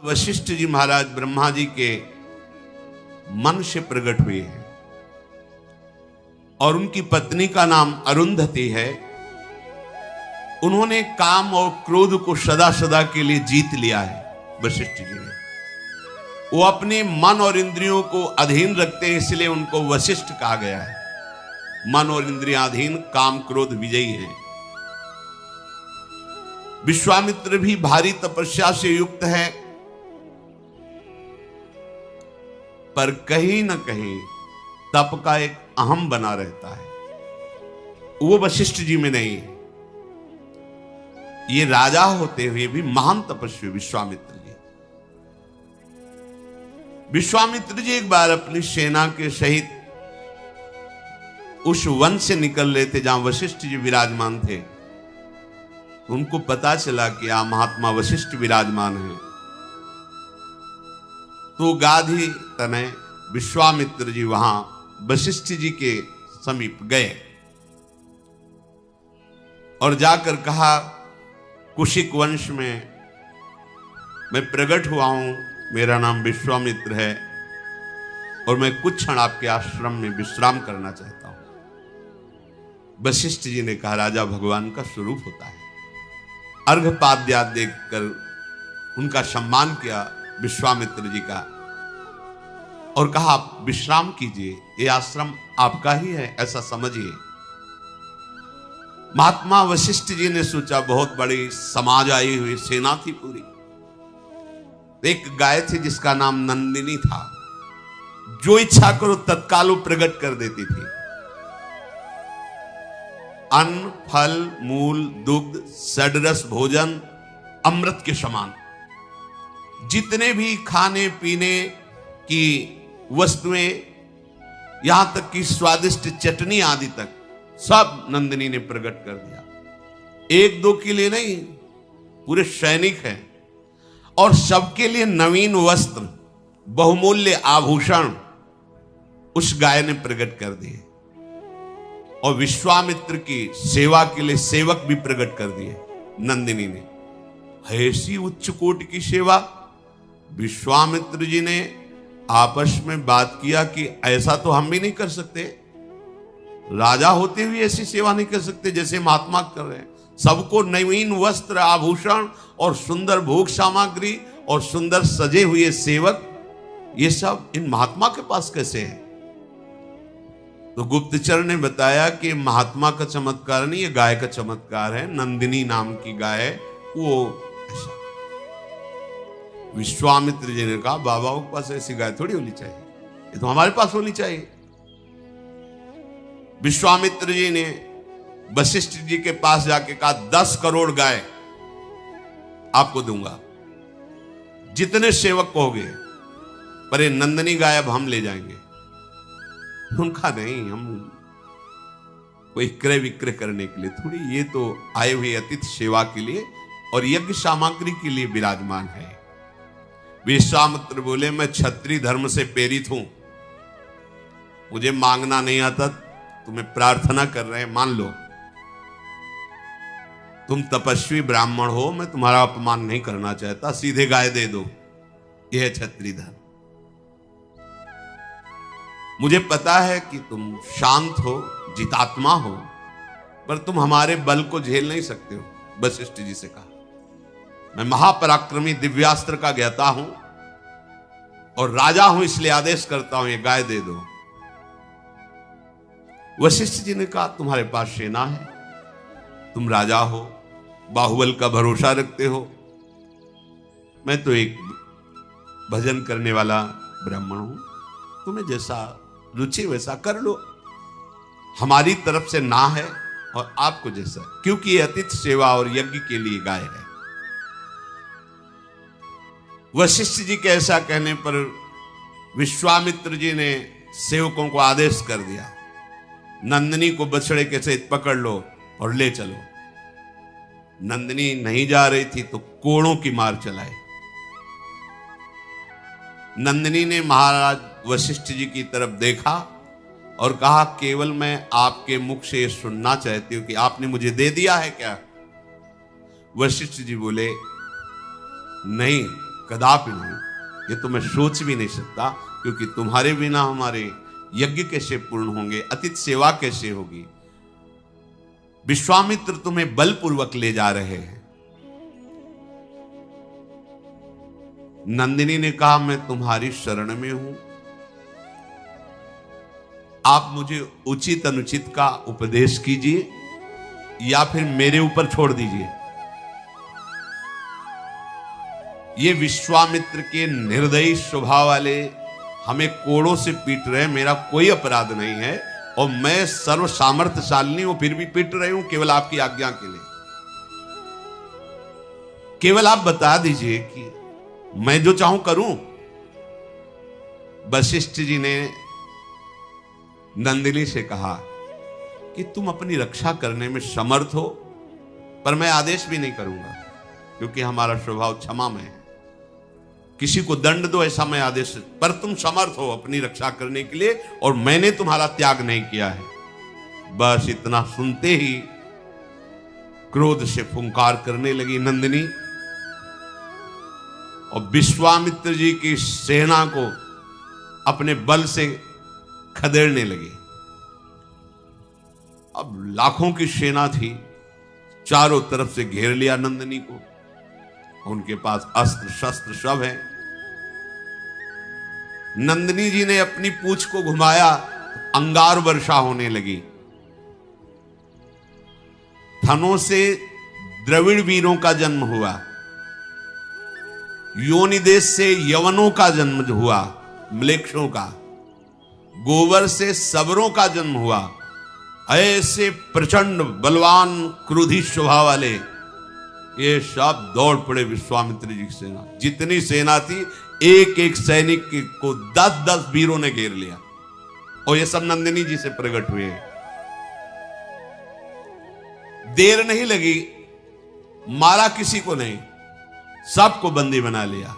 वशिष्ठ जी महाराज ब्रह्मा जी के मन से प्रकट हुए हैं और उनकी पत्नी का नाम अरुंधति है। उन्होंने काम और क्रोध को सदा सदा के लिए जीत लिया है। वशिष्ठ जी ने वो अपने मन और इंद्रियों को अधीन रखते हैं, इसलिए उनको वशिष्ठ कहा गया है। मन और इंद्रियां अधीन, काम क्रोध विजयी हैं। विश्वामित्र भी भारी तपस्या से युक्त है, पर कहीं न कहीं तप का एक अहम बना रहता है, वो वशिष्ठ जी में नहीं है। ये राजा होते हुए भी महान तपस्वी विश्वामित्र जी। विश्वामित्र जी एक बार अपनी सेना के सहित उस वन से निकल रहे थे जहां वशिष्ठ जी विराजमान थे। उनको पता चला कि यहां महात्मा वशिष्ठ विराजमान है, तो गाधी तनय विश्वामित्र जी वहां वशिष्ठ जी के समीप गए और जाकर कहा, कुशिक वंश में मैं प्रकट हुआ हूं, मेरा नाम विश्वामित्र है और मैं कुछ क्षण आपके आश्रम में विश्राम करना चाहता हूं। वशिष्ठ जी ने कहा, राजा भगवान का स्वरूप होता है। अर्घपाद्याद देखकर उनका सम्मान किया विश्वामित्र जी का और कहा, आप विश्राम कीजिए, ये आश्रम आपका ही है, ऐसा समझिए। महात्मा वशिष्ठ जी ने सोचा, बहुत बड़ी समाज आई हुई सेना थी पूरी। एक गाय थी जिसका नाम नंदिनी था, जो इच्छा करो तत्काल वो प्रकट कर देती थी। अन्न, फल, मूल, दुग्ध, षड्रस भोजन अमृत के समान, जितने भी खाने पीने की वस्तुएं, यहां तक कि स्वादिष्ट चटनी आदि तक सब नंदिनी ने प्रकट कर दिया। एक दो के लिए नहीं, पूरे सैनिक हैं और सबके लिए नवीन वस्त्र, बहुमूल्य आभूषण उस गाय ने प्रकट कर दिए और विश्वामित्र की सेवा के लिए सेवक भी प्रकट कर दिए नंदिनी ने। ऐसी उच्च कोटि की सेवा। विश्वामित्र जी ने आपस में बात किया कि ऐसा तो हम भी नहीं कर सकते, राजा होते हुए ऐसी सेवा नहीं कर सकते जैसे महात्मा कर रहे हैं। सबको नवीन वस्त्र, आभूषण और सुंदर भोग सामग्री और सुंदर सजे हुए सेवक, ये सब इन महात्मा के पास कैसे है? तो गुप्तचर ने बताया कि महात्मा का चमत्कार नहीं, ये गाय का चमत्कार है। नंदिनी नाम की गाय, वो ऐसा। विश्वामित्र जी ने कहा, बाबा के पास ऐसी गाय थोड़ी होनी चाहिए, ये तो हमारे पास होनी चाहिए। विश्वामित्र जी ने वशिष्ठ जी के पास जाके कहा, 10 करोड़ गाय आपको दूंगा, जितने सेवक कहोगे, पर ये नंदिनी गाय अब हम ले जाएंगे। उनका नहीं, हम कोई क्रय विक्रय करने के लिए थोड़ी, ये तो आए हुए अतिथि सेवा के लिए और यज्ञ सामग्री के लिए विराजमान है। विश्वामित्र बोले, मैं क्षत्रिय धर्म से प्रेरित हूं, मुझे मांगना नहीं आता, तुम्हें प्रार्थना कर रहे हैं, मान लो। तुम तपस्वी ब्राह्मण हो, मैं तुम्हारा अपमान नहीं करना चाहता, सीधे गाय दे दो, यह है क्षत्रिय धर्म। मुझे पता है कि तुम शांत हो, जितात्मा हो, पर तुम हमारे बल को झेल नहीं सकते हो। वशिष्ठ जी से कहा, मैं महापराक्रमी दिव्यास्त्र का ज्ञाता हूं और राजा हूं, इसलिए आदेश करता हूं, ये गाय दे दो। वशिष्ठ जी ने कहा, तुम्हारे पास सेना है, तुम राजा हो, बाहुबल का भरोसा रखते हो, मैं तो एक भजन करने वाला ब्राह्मण हूं, तुम्हें जैसा रुचि वैसा कर लो, हमारी तरफ से ना है, और आपको जैसा, क्योंकि ये अतिथि सेवा और यज्ञ के लिए गाय है। वशिष्ठ जी के ऐसा कहने पर विश्वामित्र जी ने सेवकों को आदेश कर दिया, नंदिनी को बछड़े के सहित पकड़ लो और ले चलो। नंदिनी नहीं जा रही थी तो कोड़ों की मार चलाई। नंदिनी ने महाराज वशिष्ठ जी की तरफ देखा और कहा, केवल मैं आपके मुख से ये सुनना चाहती हूं कि आपने मुझे दे दिया है क्या? वशिष्ठ जी बोले, नहीं, कदापि नहीं, ये तो मैं सोच भी नहीं सकता, क्योंकि तुम्हारे बिना हमारे यज्ञ कैसे पूर्ण होंगे, अतिथि सेवा कैसे होगी। विश्वामित्र तुम्हें बलपूर्वक ले जा रहे हैं। नंदिनी ने कहा, मैं तुम्हारी शरण में हूं, आप मुझे उचित अनुचित का उपदेश कीजिए या फिर मेरे ऊपर छोड़ दीजिए। ये विश्वामित्र के निर्दयी स्वभाव वाले हमें कोड़ों से पीट रहे, मेरा कोई अपराध नहीं है और मैं सर्व सामर्थ्यशालिनी हूं, फिर भी पीट रही हूं केवल आपकी आज्ञा के लिए। केवल आप बता दीजिए कि मैं जो चाहूं करूं। वशिष्ठ जी ने नंदिनी से कहा कि तुम अपनी रक्षा करने में समर्थ हो, पर मैं आदेश भी नहीं करूंगा, क्योंकि हमारा स्वभाव क्षमा में है। किसी को दंड दो ऐसा मैं आदेश, पर तुम समर्थ हो अपनी रक्षा करने के लिए और मैंने तुम्हारा त्याग नहीं किया है। बस इतना सुनते ही क्रोध से फुंकार करने लगी नंदिनी और विश्वामित्र जी की सेना को अपने बल से खदेड़ने लगे। अब लाखों की सेना थी, चारों तरफ से घेर लिया नंदिनी को, उनके पास अस्त्र शस्त्र सब है। नंदिनी जी ने अपनी पूंछ को घुमाया, अंगार वर्षा होने लगी। थनों से द्रविड़ वीरों का जन्म हुआ, योनि देश से यवनों का जन्म हुआ, म्लेच्छों का, गोबर से सबरों का जन्म हुआ। ऐसे प्रचंड बलवान क्रोधी स्वभाव वाले ये सब दौड़ पड़े विश्वामित्र जी की सेना। जितनी सेना थी, एक एक सैनिक को 10-10 वीरों ने घेर लिया और ये सब नंदिनी जी से प्रकट हुए। देर नहीं लगी, मारा किसी को नहीं, सबको बंदी बना लिया।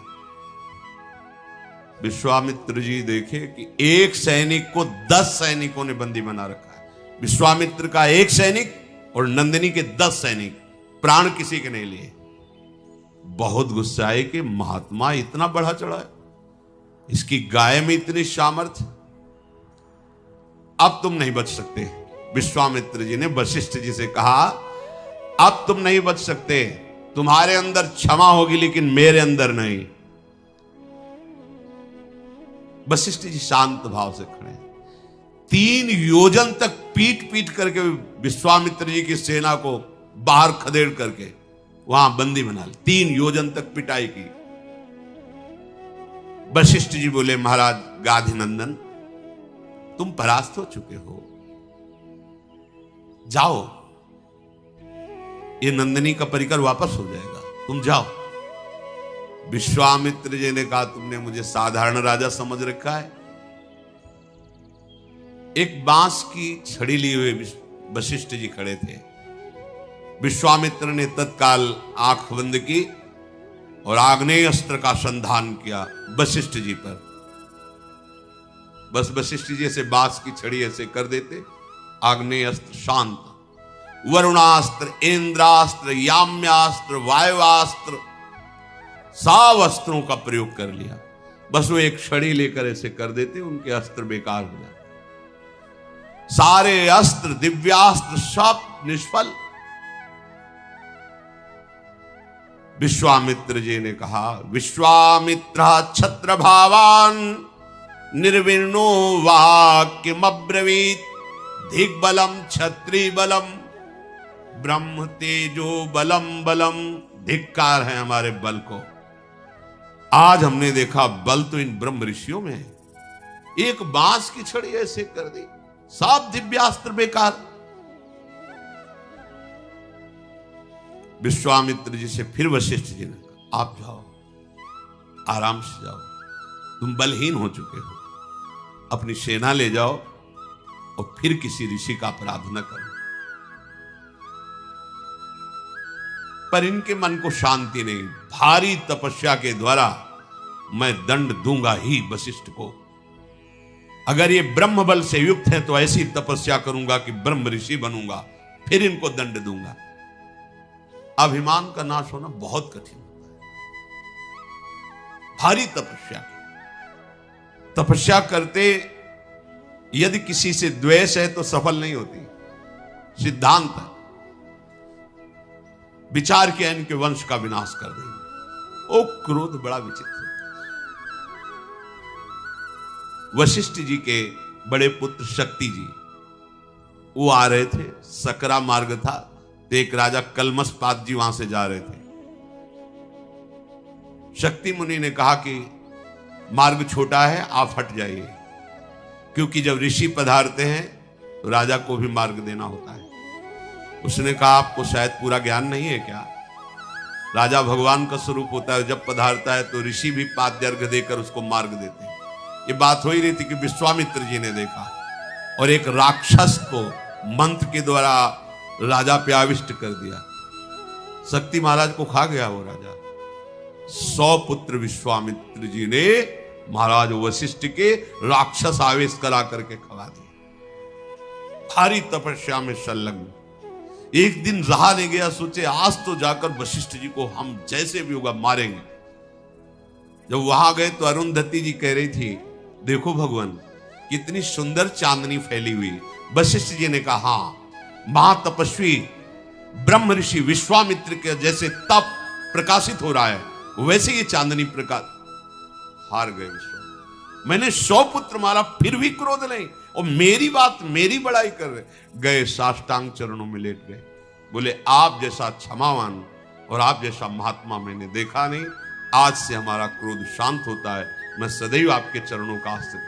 विश्वामित्र जी देखे कि एक सैनिक को 10 सैनिकों ने बंदी बना रखा है। विश्वामित्र का एक सैनिक और नंदिनी के 10 सैनिक, प्राण किसी के नहीं लिए। बहुत गुस्सा आए कि महात्मा इतना बढ़ा चढ़ा है, इसकी गाय में इतनी सामर्थ्य, अब तुम नहीं बच सकते। विश्वामित्र जी ने वशिष्ठ जी से कहा, अब तुम नहीं बच सकते, तुम्हारे अंदर क्षमा होगी लेकिन मेरे अंदर नहीं। वशिष्ठ जी शांत भाव से खड़े, 3 योजन तक पीट पीट करके विश्वामित्र जी की सेना को बाहर खदेड़ करके वहां बंदी बना ली। 3 योजन तक पिटाई की। वशिष्ठ जी बोले, महाराज गाधिनंदन, तुम परास्त हो चुके हो, जाओ, ये नंदिनी का परिकर वापस हो जाएगा, तुम जाओ। विश्वामित्र जी ने कहा, तुमने मुझे साधारण राजा समझ रखा है। एक बांस की छड़ी लिए हुए वशिष्ठ जी खड़े थे। विश्वामित्र ने तत्काल आंख बंद की और आग्नेय अस्त्र का संधान किया वशिष्ठ जी पर। बस वशिष्ठ जी से बांस की छड़ी ऐसे कर देते, आग्नेय अस्त्र शांत। वरुणास्त्र, इंद्रास्त्र, याम्यास्त्र, वायुवास्त्र, सब अस्त्रों का प्रयोग कर लिया। बस वो एक छड़ी लेकर ऐसे कर देते, उनके अस्त्र बेकार हो जाते। सारे अस्त्र, दिव्यास्त्र सब निष्फल। विश्वामित्र जी ने कहा, विश्वामित्र छत्र भावान निर्विण्णो वाक्यमब्रवीत दिग्बलम क्षत्रि बलम ब्रह्म तेजो बलम बलम। धिक्कार है हमारे बल को। आज हमने देखा बल तो इन ब्रह्म ऋषियों में है। एक बांस की छड़ी ऐसे कर दी, सब दिव्यास्त्र बेकार। विश्वामित्र जी से फिर वशिष्ठ जी ने कहा, आप जाओ, आराम से जाओ, तुम बलहीन हो चुके हो, अपनी सेना ले जाओ और फिर किसी ऋषि का अपराध न करो। पर इनके मन को शांति नहीं। भारी तपस्या के द्वारा मैं दंड दूंगा ही वशिष्ठ को। अगर ये ब्रह्म बल से युक्त है तो ऐसी तपस्या करूंगा कि ब्रह्म ऋषि बनूंगा, फिर इनको दंड दूंगा। अभिमान का नाश होना बहुत कठिन होता है। भारी तपस्या की। तपस्या करते यदि किसी से द्वेष है तो सफल नहीं होती, सिद्धांत है। विचार किया इनके वंश का विनाश कर देंगे। ओ क्रोध बड़ा विचित्र। वशिष्ठ जी के बड़े पुत्र शक्ति जी वो आ रहे थे, सकरा मार्ग था, तो एक राजा कलमसपात जी वहां से जा रहे थे। शक्ति मुनि ने कहा कि मार्ग छोटा है, आप हट जाइए, क्योंकि जब ऋषि पधारते हैं तो राजा को भी मार्ग देना होता है। उसने कहा आपको शायद पूरा ज्ञान नहीं है क्या? राजा भगवान का स्वरूप होता है, जब पधारता है तो ऋषि भी पाद्यर्घ्य देकर उसको मार्ग देते हैं। ये बात हो ही रही थी कि विश्वामित्र जी ने देखा और एक राक्षस को मंत्र के द्वारा राजा पे आविष्ट कर दिया। शक्ति महाराज को खा गया वो राजा। 100 पुत्र विश्वामित्र जी ने महाराज वशिष्ठ के राक्षस आवेश करा करके खवा दिए। भारी तपस्या में संलग्न। एक दिन रहा नहीं गया, सोचे आज तो जाकर वशिष्ठ जी को हम जैसे भी होगा मारेंगे। जब वहां गए तो अरुंधति जी कह रही थी देखो भगवान कितनी सुंदर चांदनी फैली हुई। वशिष्ठ जी ने कहा हाँ, महातपस्वी ब्रह्म ऋषि विश्वामित्र के जैसे तप प्रकाशित हो रहा है वैसे ये चांदनी प्रकाश। हार गए विश्वामित्र। मैंने 100 पुत्र मारा फिर भी क्रोध नहीं, और मेरी बात मेरी बड़ाई कर रहे। गए साष्टांग चरणों में लेट गए, बोले आप जैसा क्षमावान और आप जैसा महात्मा मैंने देखा नहीं। आज से हमारा क्रोध शांत होता है, मैं सदैव आपके चरणों का आश्रित